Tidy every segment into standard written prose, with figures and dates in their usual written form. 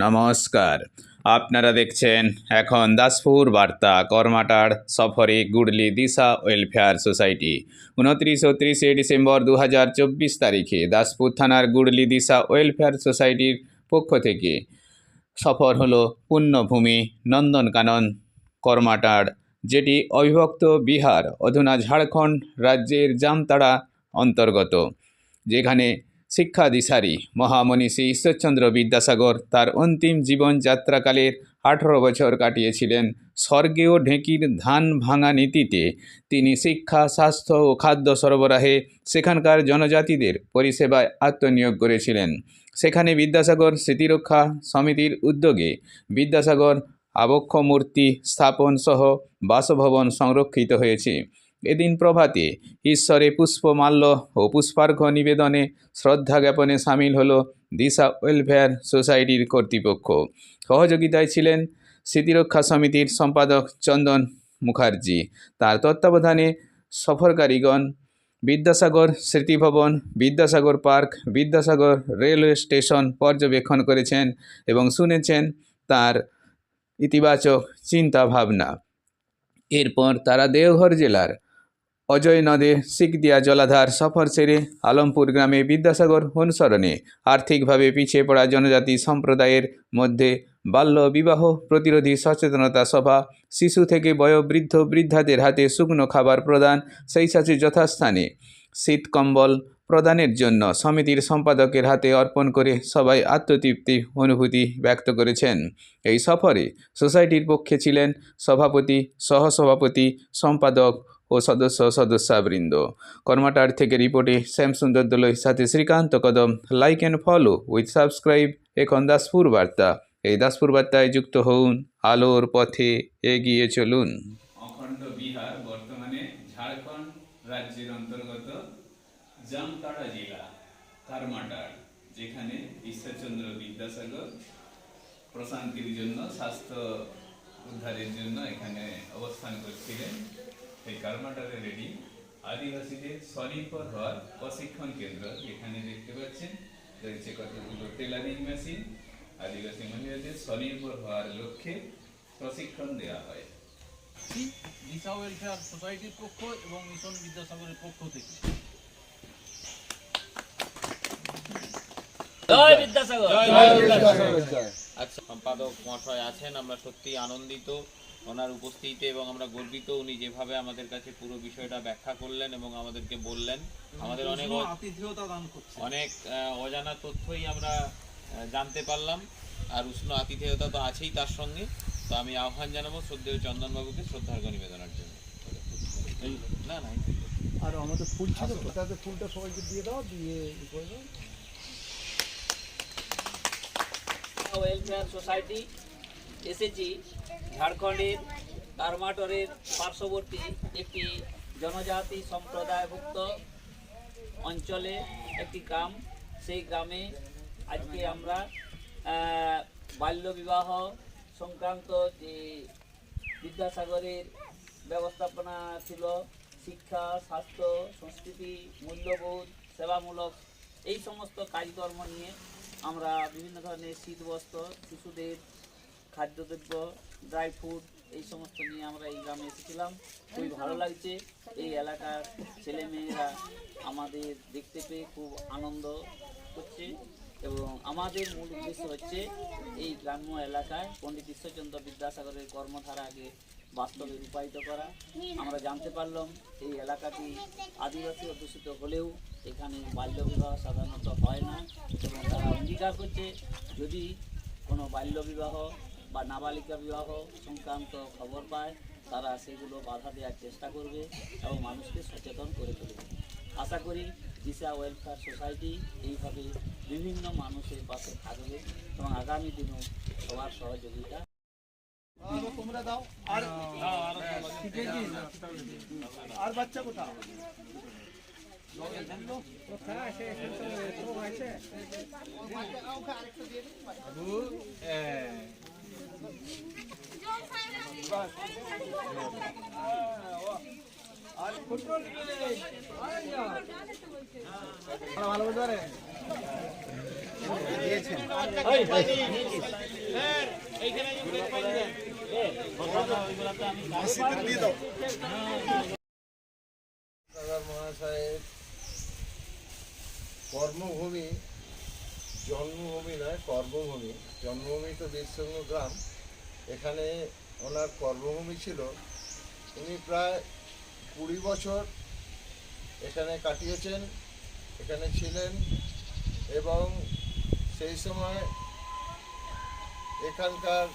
নমস্কার, আপনারা দেখছেন এখন দাসপুর বার্তা। করমাটার সফরে গুডলি দিশা ওয়েলফেয়ার সোসাইটি 29 ও 30 ডিসেম্বর 2024 তারিখে দাসপুর থানার গুডলি দিশা ওয়েলফেয়ার সোসাইটির পক্ষ থেকে সফর হলো পুণ্যভূমি নন্দনকানন করমাটার, যেটি অবিভক্ত বিহার অধুনা ঝাড়খণ্ড রাজ্যের জামতাড়া অন্তর্গত, যেখানে শিক্ষাদিশারি মহামনীষী ঈশ্বরচন্দ্র বিদ্যাসাগর তার অন্তিম জীবনযাত্রাকালের 18 বছর কাটিয়েছিলেন। স্বর্গীয় ঢেঁকির ধান ভাঙা নীতিতে তিনি শিক্ষা, স্বাস্থ্য ও খাদ্য সরবরাহে সেখানকার জনজাতিদের পরিষেবায় আত্মনিয়োগ করেছিলেন। সেখানে বিদ্যাসাগর স্মৃতিরক্ষা সমিতির উদ্যোগে বিদ্যাসাগর আবক্ষ মূর্তি স্থাপন সহ বাসভবন সংরক্ষিত হয়েছে। এদিন প্রভাতে ঈশ্বরে পুষ্পমাল্য ও পুষ্পার্ঘ্য নিবেদনে শ্রদ্ধা জ্ঞাপনে সামিল হল দিশা ওয়েলফেয়ার সোসাইটির কর্তৃপক্ষ। সহযোগিতায় ছিলেন স্মৃতিরক্ষা সমিতির সম্পাদক চন্দন মুখার্জি। তার তত্ত্বাবধানে সফরকারীগণ বিদ্যাসাগর স্মৃতিভবন, Vidyasagar park, Vidyasagar railway station পর্যবেক্ষণ করেছেন এবং শুনেছেন তার ইতিবাচক চিন্তাভাবনা। এরপর তারা দেওঘর জেলার অজয় নদে সিকদিয়া জলাধার সফর সেরে আলমপুর গ্রামে বিদ্যাসাগর অনুসরণে আর্থিকভাবে পিছিয়ে পড়া জনজাতি সম্প্রদায়ের মধ্যে বাল্য বিবাহ প্রতিরোধী সচেতনতা সভা, শিশু থেকে বয়োবৃদ্ধ বৃদ্ধাদের হাতে শুকনো খাবার প্রদান, সেই সাথে যথাস্থানে শীত কম্বল প্রদানের জন্য সমিতির সম্পাদকের হাতে অর্পণ করে সবাই আত্মতৃপ্তির অনুভূতি ব্যক্ত করেছেন। এই সফরে সোসাইটির পক্ষে ছিলেন সভাপতি, সহসভাপতি, সম্পাদক ও সদস্যবৃন্দ। কর্মাটার থেকে রিপোর্টে শ্যামসুন্দর দোলইর সাথে শ্রীকান্ত কদম। Like and follow with subscribe এখন দাসপুর বার্তা। এই দাসপুর বার্তায় যুক্ত হন, আলোর পথে এগিয়ে চলুন। অখণ্ড বিহার বর্তমানে ঝাড়খণ্ড রাজ্যের অন্তর্গত জামতাড়া জেলা করমাটার, যেখানে ঈশ্বরচন্দ্র বিদ্যাসাগর প্রশান্তির জন্য, স্বাস্থ্য উদ্ধারের জন্য এখানে অবস্থান করছিলেন। এই করমাটারে রেডি আদিবাসীদের স্বনির্ভর হওয়ার প্রশিক্ষণ কেন্দ্র। এখানে দেখতে পাচ্ছেন রয়েছে কতগুলো টেলারিং মেশিন। আদিবাসী মহিলাদের স্বনির্ভর হওয়ার লক্ষ্যে প্রশিক্ষণ দেওয়া হয়। দিশা ওয়েলফেয়ার সোসাইটির পক্ষ এবং মিশন বিদ্যাসাগরের পক্ষ থেকে জয় বিদ্যাসাগর। আচ্ছা, সম্পাদক মহাশয় আছেন, আমরা সত্যি আনন্দিত ওনার উপস্থিতিতে এবং আমরা গর্বিত। উনি যেভাবে আমাদের কাছে পুরো বিষয়টা ব্যাখ্যা করলেন এবং আমাদেরকে বললেন, আমাদের অনেক অজানা তথ্যই আমরা জানতে পারলাম। আর উষ্ণ আতিথেয়তা তো আছেই তার সঙ্গে। তো আমি আহ্বান জানাবো শ্রদ্ধেয় চন্দনবাবুকে শ্রদ্ধার্ঘ্য নিবেদনের জন্য। না না, আর আমাদের ফুল ছিল, তাতে ফুলটা সবাইকে দিয়ে দাও, দিয়ে ওয়েলফেয়ার সোসাইটি এসেছি ঝাড়খণ্ডের করমাটারের পার্শ্ববর্তী একটি জনজাতি সম্প্রদায়ভুক্ত অঞ্চলে একটি গ্রাম। সেই গ্রামে আজকে আমরা বাল্যবিবাহ সংক্রান্ত যে বিদ্যাসাগরের ব্যবস্থাপনা ছিল, শিক্ষা, স্বাস্থ্য, সংস্কৃতি, মূল্যবোধ, সেবামূলক এই সমস্ত কাজকর্ম নিয়ে আমরা বিভিন্ন ধরনের শীতবস্ত্র, শিশুদের খাদ্যদ্রব্য, ড্রাই ফ্রুট এই সমস্ত নিয়ে আমরা এই গ্রামে এসেছিলাম। খুবই ভালো লাগছে। এই এলাকার ছেলেমেয়েরা আমাদের দেখতে পেয়ে খুব আনন্দ করছে এবং আমাদের মূল উদ্দেশ্য হচ্ছে এই গ্রাম্য এলাকায় পণ্ডিত ঈশ্বরচন্দ্র বিদ্যাসাগরের কর্মধারাকে বাস্তবে রূপায়িত করা। আমরা জানতে পারলাম এই এলাকাটি আদিবাসী অধ্যুষিত হলেও এখানে বাল্যবিবাহ সাধারণত হয় না এবং তারা অঙ্গীকার করছে যদি কোনো বাল্যবিবাহ বা নাবালিকা বিবাহ সংক্রান্ত খবর পায় তারা সেগুলো বাধা দেওয়ার চেষ্টা করবে এবং মানুষকে সচেতন করে তুলবে। আশা করি দিশা ওয়েলফেয়ার সোসাইটি এইভাবে বিভিন্ন মানুষের পাশে থাকবে এবং আগামী দিনেও সবার সহযোগিতা। তোমরা দাও আর বাচ্চা কোথাও ভালো দিয়েছেন। দাদার মহাশয়ের কর্মভূমি, জন্মভূমি নয় কর্মভূমি। জন্মভূমি তো বীরসিংহ গ্রাম, এখানে ওনার কর্মভূমি ছিল। উনি প্রায় 20 বছর এখানে কাটিয়েছেন, এখানে ছিলেন এবং সেই সময় এখানকার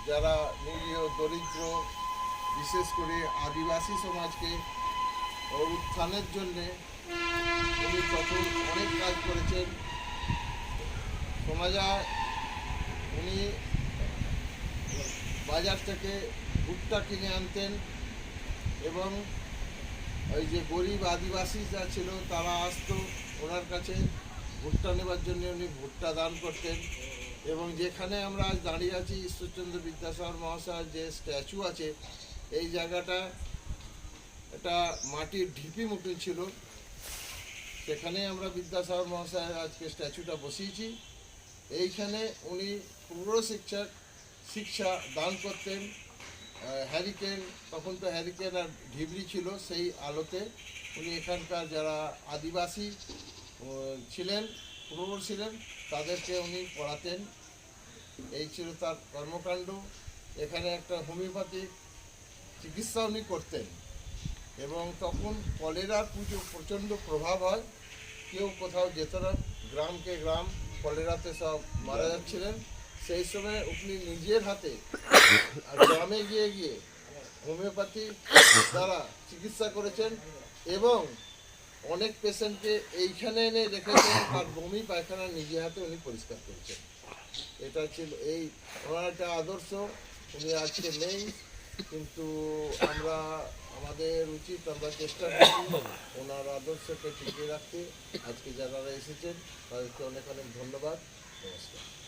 যারা নিরীহ দরিদ্র, বিশেষ করে আদিবাসী সমাজকে উত্থানের জন্যে উনি তখন অনেক কাজ করেছেন। সমাজে উনি বাজার থেকে ভুট্টা কিনে আনতেন এবং ওই যে গরিব আদিবাসীরা ছিল তারা আসতো ওনার কাছে ভুট্টা নেবার জন্য, উনি ভুট্টা দান করতেন। এবং যেখানে আমরা আজ দাঁড়িয়ে আছি, ঈশ্বরচন্দ্র বিদ্যাসাগর মহাশয়ের যে স্ট্যাচু আছে, এই জায়গাটা এটা মাটির ঢিপি মতন ছিল, সেখানে আমরা বিদ্যাসাগর মহাশয়ের আজকে স্ট্যাচুটা বসিয়েছি। এইখানে উনি পুরো শিক্ষা দান করতেন। হ্যারিকেন, তখন তো হ্যারিকেন আর ঢিবরি ছিল, সেই আলোতে উনি এখানকার যারা আদিবাসী ছিলেন, পুরোহিত ছিলেন, তাদেরকে উনি পড়াতেন। এই ছিল তার কর্মকাণ্ড। এখানে একটা হোমিওপ্যাথিক চিকিৎসা উনি করতেন এবং তখন কলেরার প্রচণ্ড প্রভাব হয়, কেউ কোথাও যেত না, গ্রামকে গ্রাম কলেরাতে সব মারা যাচ্ছিলেন। সেই সময় উনি নিজের হাতে গ্রামে গিয়ে গিয়ে হোমিওপ্যাথি দ্বারা চিকিৎসা করেছেন এবং অনেক পেশেন্টকে এইখানে এনে রেখেছেন, আর বমি পায়খানা নিজে হাতে উনি পরিষ্কার করেছেন। এটা ছিল এই ওনার একটা আদর্শ। উনি আজকে নেই, কিন্তু আমাদের উচিত আমরা চেষ্টা করছি ওনার আদর্শকে টিকিয়ে রাখতে। আজকে যারা এসেছেন তাদেরকে অনেক অনেক ধন্যবাদ। নমস্কার।